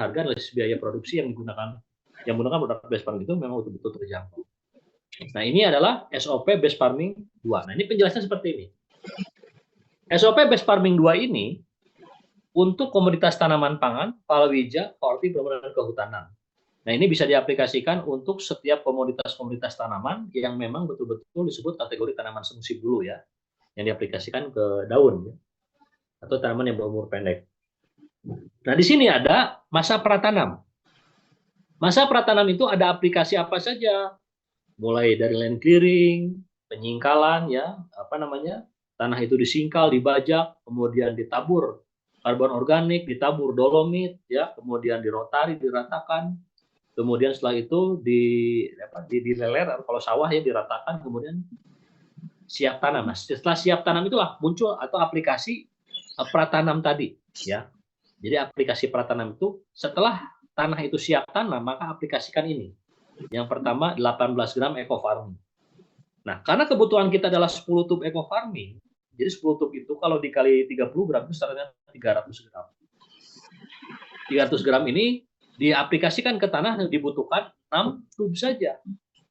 harga dan biaya produksi yang menggunakan produk base farming itu memang betul-betul terjangkau. Nah, ini adalah SOP base farming 2. Nah, ini penjelasan seperti ini. SOP base farming 2 ini untuk komoditas tanaman pangan, palawija, horti, dan kehutanan. Nah, ini bisa diaplikasikan untuk setiap komoditas-komoditas tanaman yang memang betul-betul disebut kategori tanaman semusim dulu ya, yang diaplikasikan ke daun ya, atau tanaman yang berumur pendek. Nah, di sini ada masa pratanam. Masa pratanam itu ada aplikasi apa saja, mulai dari land clearing, penyingkalan ya, tanah itu disingkal, dibajak, kemudian ditabur karbon organik, ditabur dolomit ya, kemudian dirotari, diratakan, kemudian setelah itu dileler, kalau sawah ya diratakan, kemudian siap tanam. Nah, setelah siap tanam itulah muncul atau aplikasi pratanam tadi ya. Jadi aplikasi pratanam itu setelah tanah itu siap tanam, maka aplikasikan ini. Yang pertama 18 gram eco farming. Nah, karena kebutuhan kita adalah 10 tub eco farming, jadi 10 tub itu kalau dikali 30 gram itu sekitarnya 300 gram. 300 gram ini diaplikasikan ke tanah yang dibutuhkan 6 tub saja.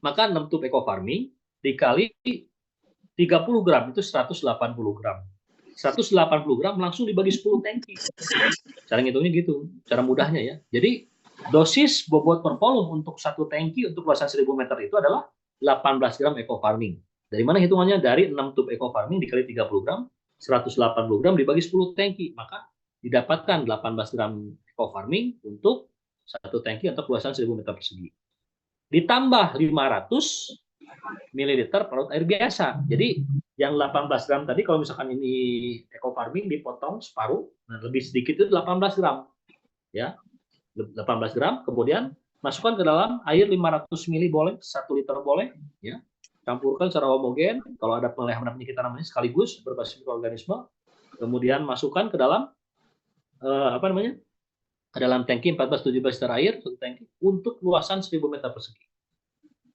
Maka 6 tub eco farming dikali 30 gram itu 180 gram. 180 gram langsung dibagi 10 tangki. Cara ngitungnya gitu, cara mudahnya ya. Jadi dosis bobot per volume untuk satu tangki untuk luasan 1000 meter itu adalah 18 gram eco farming. Dari mana hitungannya? Dari 6 tub eco farming dikali 30 gram, 180 gram dibagi 10 tangki. Maka didapatkan 18 gram eco farming untuk satu tangki atau luasan 1000 meter persegi. Ditambah 500 ml parut air biasa. Jadi yang 18 gram tadi kalau misalkan ini eco farming dipotong separuh, nah lebih sedikit itu 18 gram. Ya. 18 gram, kemudian masukkan ke dalam air 500 ml boleh, 1 liter boleh, ya. Campurkan secara homogen, kalau ada pelihara penyakit tanaman sekaligus berbasis mikroorganisme, kemudian masukkan ke dalam ke dalam tangki 14-17 liter air, satu tangki untuk luasan 1000 meter persegi.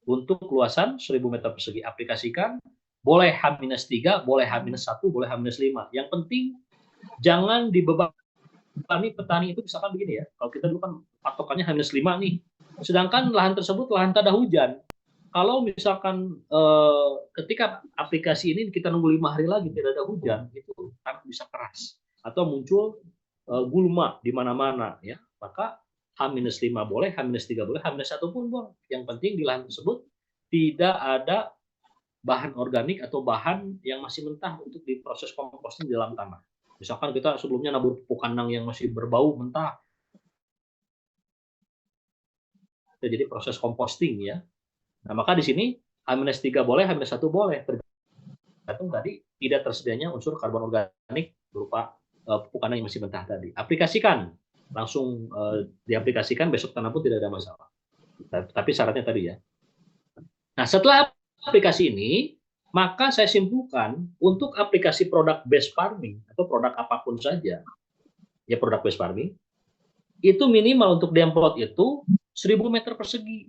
Untuk luasan 1000 meter persegi aplikasikan, boleh H-3, boleh H-1, boleh H-5. Yang penting jangan dibebani petani itu, misalkan begini ya, kalau kita dulu kan patokannya H-5 nih, sedangkan lahan tersebut lahan tak ada hujan. Kalau misalkan ketika aplikasi ini kita nunggu 5 hari lagi tidak ada hujan, itu tanah bisa keras atau muncul gulma di mana-mana ya. Maka H-5 boleh, H-3 boleh, H-1 pun boleh. Yang penting di lahan tersebut tidak ada bahan organik atau bahan yang masih mentah untuk diproses komposting di dalam tanah. Misalkan kita sebelumnya nabur pupuk kandang yang masih berbau mentah, jadi proses composting ya. Nah, maka di sini H-3 boleh, H-1 boleh, tergantung tadi tidak tersedianya unsur karbon organik berupa pupuk kandang yang masih mentah tadi. Aplikasikan, langsung diaplikasikan, besok tanam pun tidak ada masalah. Tapi syaratnya tadi ya. Nah, setelah aplikasi ini, maka saya simpulkan untuk aplikasi produk base farming atau produk apapun saja, ya produk base farming, itu minimal untuk demplot itu 1000 meter persegi.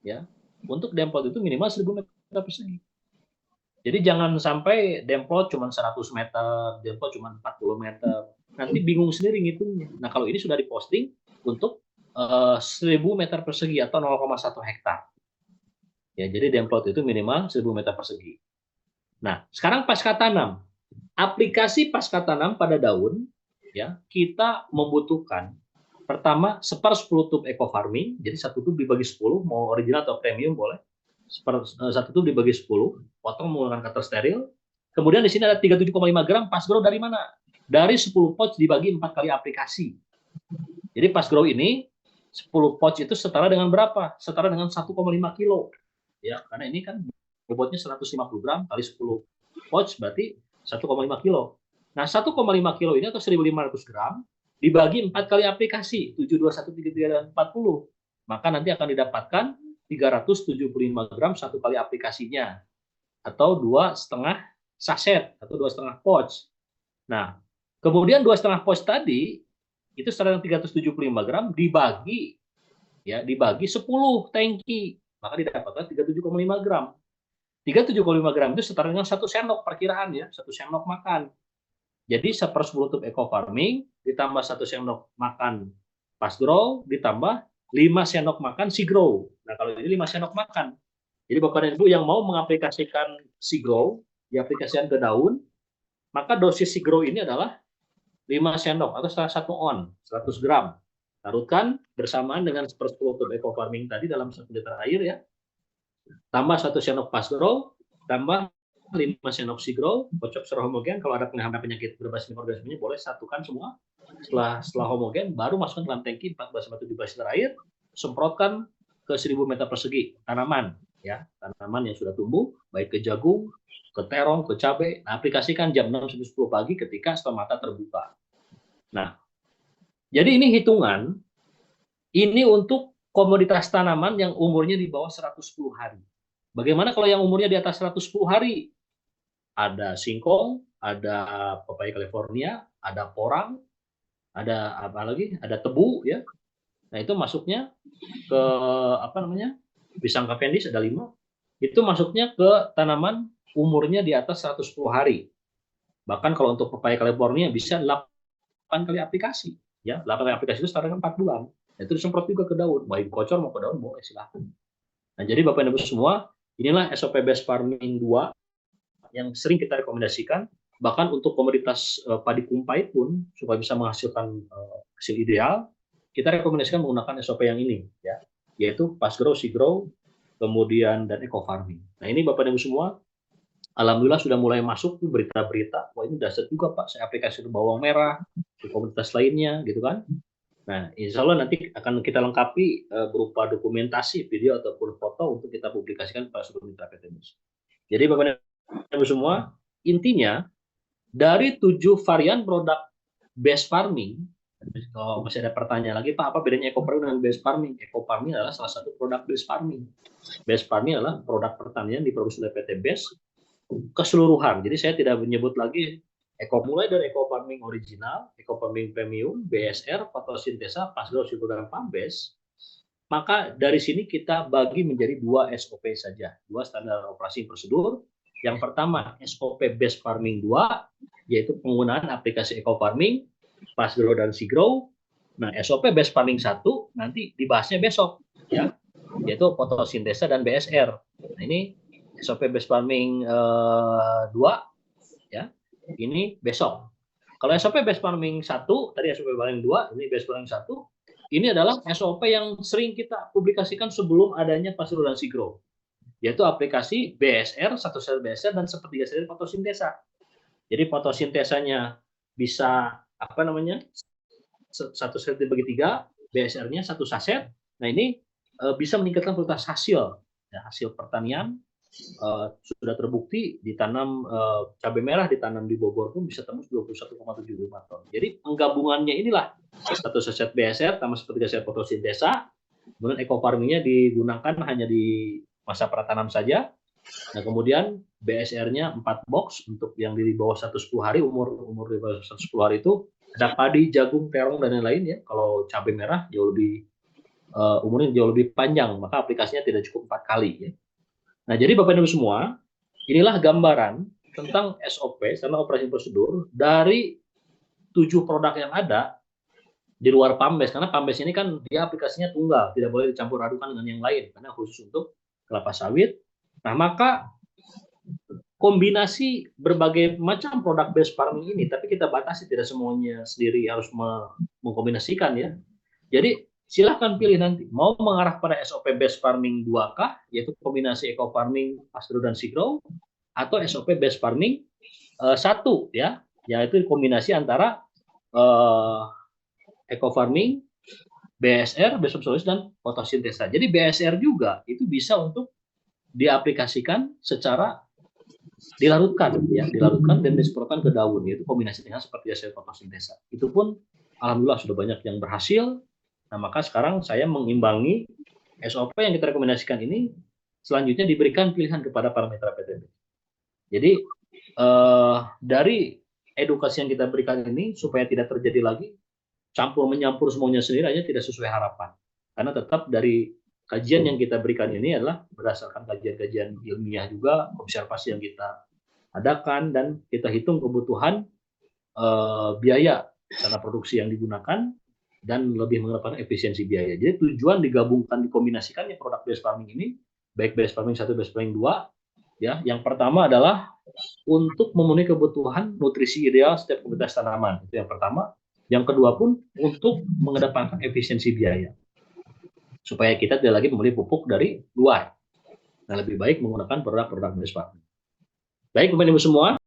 Ya, untuk demplot itu minimal 1000 meter persegi. Jadi jangan sampai demplot cuma 100 meter, demplot cuma 40 meter. Nanti bingung sendiri ngitungnya. Nah, kalau ini sudah diposting untuk 1000 meter persegi atau 0,1 hektar. Ya, jadi demplot itu minimal 1000 meter persegi. Nah, sekarang pasca tanam. Aplikasi pasca tanam pada daun, ya, kita membutuhkan pertama 1/10 tub eco farming, jadi 1 tub dibagi 10, mau original atau premium boleh. 1 tub dibagi 10, potong menggunakan cutter steril. Kemudian di sini ada 37,5 gram pas grow dari mana? Dari 10 pouch dibagi 4 kali aplikasi. Jadi pas grow ini 10 pouch itu setara dengan berapa? Setara dengan 1,5 kilo. Ya, karena ini kan bobotnya 150 gram kali 10 pouch berarti 1,5 kilo. Nah, 1,5 kilo ini atau 1.500 gram dibagi 4 kali aplikasi, 7, 21, 33, dan 40. Maka nanti akan didapatkan 375 gram satu kali aplikasinya, atau 2,5 saset, atau 2,5 pouch. Nah, kemudian 2,5 pouch tadi, itu setara dengan 375 gram dibagi, ya, dibagi 10 tangki, maka didapatkan 37,5 gram. 37,5 gram itu setara dengan 1 sendok perkiraan ya, 1 sendok makan. Jadi 1/10 tub eco farming ditambah 1 sendok makan pas grow ditambah 5 sendok makan si grow. Nah, kalau ini 5 sendok makan. Jadi Bapak dan Ibu yang mau mengaplikasikan si grow, diaplikasikan ke daun, maka dosis si grow ini adalah 5 sendok atau salah 1 on, 100 gram. Larutkan bersamaan dengan 1/10 untuk eco farming tadi dalam 1 liter air ya. Tambah 1 sendok pas grow, tambah 5 sendok si grow, kocok secara homogen. Kalau ada penyakit berbasis mikroorganismenya boleh satukan semua. Setelah homogen, baru masukkan dalam tangki 14-17 liter air, semprotkan ke 1000 meter persegi tanaman, ya, tanaman yang sudah tumbuh, baik ke jagung, ke terong, ke cabai. Nah, aplikasikan jam 6-10 pagi ketika stomata terbuka. Nah, jadi ini hitungan, ini untuk komoditas tanaman yang umurnya di bawah 110 hari. Bagaimana kalau yang umurnya di atas 110 hari? Ada singkong, ada pepaya California, ada porang, ada apa lagi? Ada tebu ya. Nah, itu masuknya ke apa namanya? Pisang Cavendish ada 5. Itu masuknya ke tanaman umurnya di atas 110 hari. Bahkan kalau untuk pepaya California bisa 8 kali aplikasi ya. 8 kali aplikasi itu setara 4 bulan. Itu disemprot juga ke daun. Mau kocor mau ke daun boleh silahkan. Nah, jadi Bapak Ibu semua, inilah SOP Best Farming 2 yang sering kita rekomendasikan. Bahkan untuk komoditas padi kumpai pun supaya bisa menghasilkan hasil ideal, kita rekomendasikan menggunakan SOP yang ini ya, yaitu Fast Grow, Si Grow, kemudian dan Eco Farming. Nah, ini Bapak Ibu semua, alhamdulillah sudah mulai masuk berita-berita, wah ini dahsyat juga Pak, saya aplikasi ke bawang merah, di komunitas lainnya gitu kan. Nah, insya Allah nanti akan kita lengkapi berupa dokumentasi, video ataupun foto untuk kita publikasikan pada seluruh mitra PT BES. Jadi Bapak Ibu semua, intinya dari 7 varian produk best farming, kalau masih ada pertanyaan lagi, Pak, apa bedanya eco farming dengan best farming? Eco farming adalah salah satu produk best farming. Best farming adalah produk pertanian diproduksi oleh PT BES keseluruhan. Jadi saya tidak menyebut lagi mulai dari eco farming original, eco farming premium, BSR, fotosintesa, Fast-Grow, dan PAMBES. Maka dari sini kita bagi menjadi 2 SOP saja, 2 standar operasi prosedur. Yang pertama SOP Best Farming 2, yaitu penggunaan aplikasi eco farming, Fast-Grow dan Si-Grow. Nah, SOP Best Farming 1 nanti dibahasnya besok ya, yaitu fotosintesa dan BSR. Nah, ini SOP Best Farming 2 ya, ini besok. Kalau SOP Best Farming 1, tadi SOP Farming 2, ini Best Farming 1, ini adalah SOP yang sering kita publikasikan sebelum adanya Fast-Grow dan Si-Grow, yaitu aplikasi BSR, 1 sel BSR, dan sepertiga sel fotosintesa. Jadi fotosintesanya bisa, apa namanya, 1 sel dibagi 3, BSR-nya 1 saset. Nah, ini bisa meningkatkan kualitas hasil, ya, hasil pertanian. Sudah terbukti ditanam cabai merah ditanam di Bogor pun bisa tembus 21,75 ton. Jadi penggabungannya inilah 1 saset BSR tambah sepertiga sel fotosintesa, kemudian eco farming-nya digunakan hanya di masa pratanam saja. Nah, kemudian BSR-nya 4 box untuk yang di bawah 110 hari, umur di bawah 110 hari itu ada padi, jagung, terong dan lain-lain ya. Kalau cabai merah jauh lebih umurnya jauh lebih panjang, maka aplikasinya tidak cukup 4 kali ya. Nah, jadi Bapak Ibu semua, inilah gambaran tentang SOP, standar operasi prosedur, dari 7 produk yang ada di luar PAMBES, karena PAMBES ini kan dia aplikasinya tunggal, tidak boleh dicampur adukan dengan yang lain, karena khusus untuk kelapa sawit. Nah, maka kombinasi berbagai macam produk best farming ini, tapi kita batasi tidak semuanya sendiri harus mengkombinasikan ya. Jadi silahkan pilih nanti, mau mengarah pada SOP Best Farming 2K, yaitu kombinasi Eco Farming, Fast-Grow, dan Si-Grow, atau SOP Best Farming 1, ya, yaitu kombinasi antara Eco Farming, BSR, Best Solution, dan fotosintesa. Jadi BSR juga itu bisa untuk diaplikasikan secara dilarutkan, ya, dilarutkan dan disemprotkan ke daun, yaitu kombinasi dengan seperti hasil fotosintesa. Itu pun alhamdulillah sudah banyak yang berhasil. Nah, maka sekarang saya mengimbangi SOP yang kita rekomendasikan ini selanjutnya diberikan pilihan kepada para mitra PT BES. Jadi dari edukasi yang kita berikan ini supaya tidak terjadi lagi campur menyampur semuanya sendiri aja tidak sesuai harapan. Karena tetap dari kajian yang kita berikan ini adalah berdasarkan kajian-kajian ilmiah juga, observasi yang kita adakan, dan kita hitung kebutuhan biaya karena produksi yang digunakan, dan lebih mengedepankan efisiensi biaya. Jadi tujuan digabungkan, dikombinasikannya produk based farming ini, baik based farming 1, based farming 2, ya. Yang pertama adalah untuk memenuhi kebutuhan nutrisi ideal setiap komunitas tanaman. Itu yang pertama. Yang kedua pun untuk mengedepankan efisiensi biaya. Supaya kita tidak lagi membeli pupuk dari luar. Nah, lebih baik menggunakan produk-produk based farming. Baik, Bapak Ibu semua,